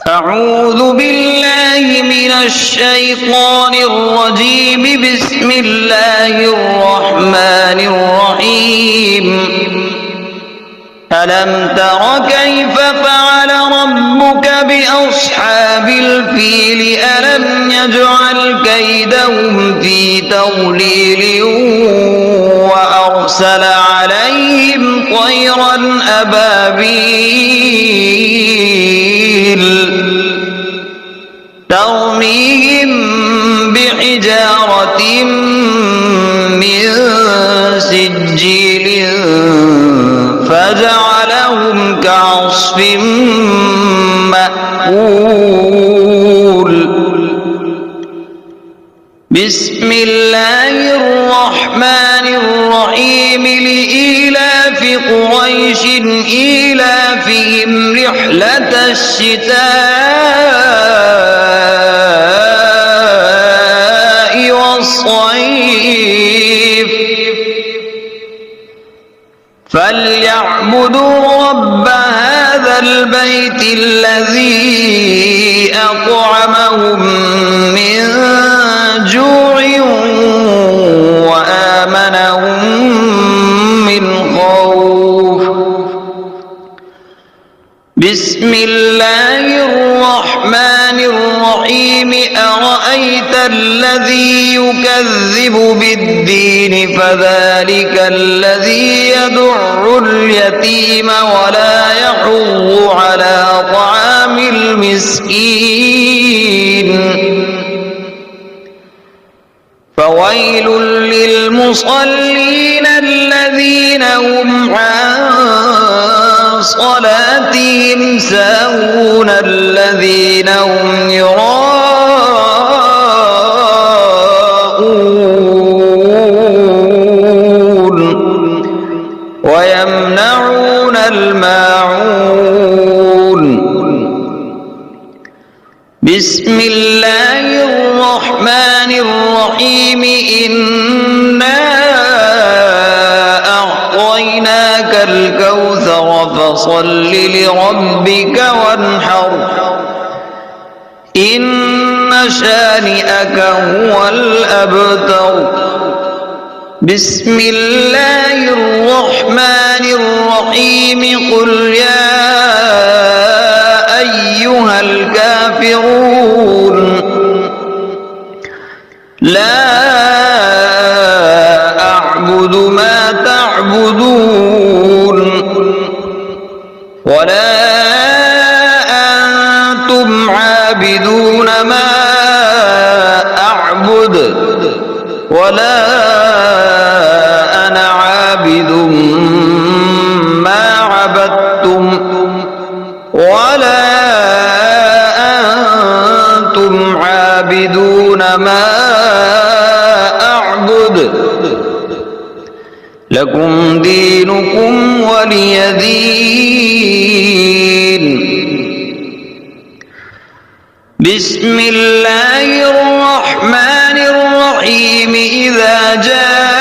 أعوذ بالله من الشيطان الرجيم. بسم الله الرحمن الرحيم. ألم تر كيف فعل ربك بأصحاب الفيل؟ ألم يجعل كيدهم في تضليل وأرسل عليهم طيرا أبابيل ترميهم بحجارة من سجيل فجعلهم كعصف مأكول. بسم الله الرحمن الرحيم. لإيلاف قريش إيلافهم رحلة الشتاء والصيف فليعبدوا رب هذا البيت الذي أطعمهم من جوع وآمنهم من خوف. بسم الله الرحمن الرحيم. أرأيت الذي يكذب بالدين فذلك الذي يدع اليتيم ولا يحض على طعام المسكين. فويل للمصلين الذين هم عن صلاتهم ساهون الذين هم يراءون ويمنعون الماعون. بسم الله الرحمن الرحيم. إنا أعطيناك الكوثر فصل لربك وانحر إن شانئك هو الأبتر. بسم الله الرحمن الرحيم. قل يا أيها الكافرون لا أعبد ما تعبدون ولا أنتم عابدون ما أعبد ولا أنا عابد ما عبدتم ولا أنتم عابدون ما أعبد لكم دينكم ولي دين. بسم الله الرحمن الرحيم. إذا جاء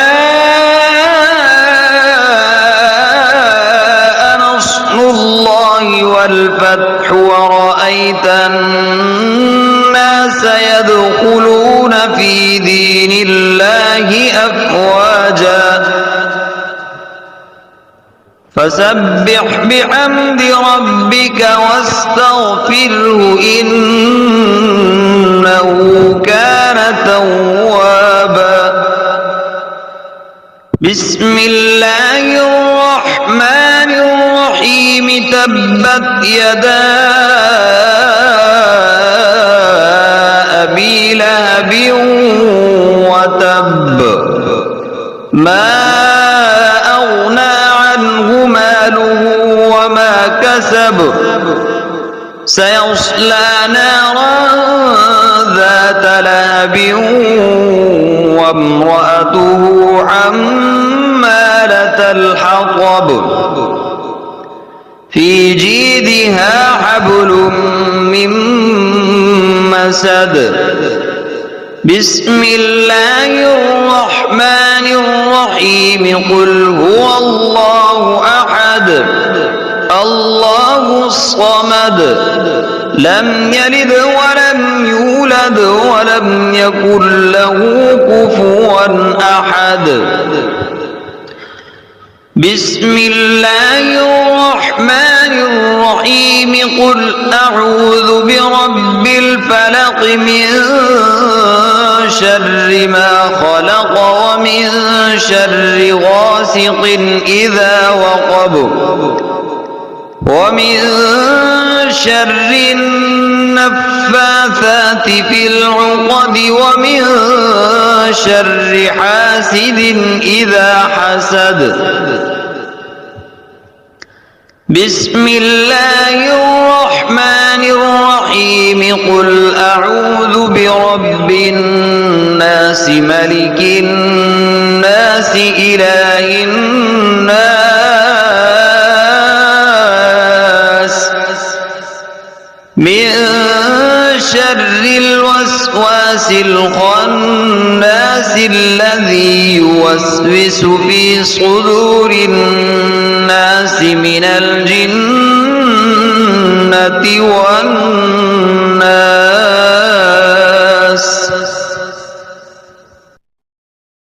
نصر الله والفتح ورأيت الناس يدخلون في دين الله أفواجا فسبح بحمد ربك واستغفره إنه كان توابا. بسم الله الرحمن الرحيم. تبت يدا أبي لهب وتب ما أغنى عنه ماله وما كسب سيصلى نارا ذات لهب وامرأته حمالة الحطب في جيدها حبل من مسد. بسم الله الرحمن الرحيم. قل هو الله أحد الله الصمد لم يلد ولم يولد ولم يكن له كفوا أحد. بسم الله الرحمن الرحيم. قل أعوذ برب الفلق من شر ما خلق ومن شر غاسق إذا وقب ومن شر النفاثات في العقد ومن شر حاسد إذا حسد. بسم الله الرحمن الرحيم. قل أعوذ برب الناس ملك الناس إله الناس من شر الوسواس الخناس الذي يوسوس في صدور الناس من الجنة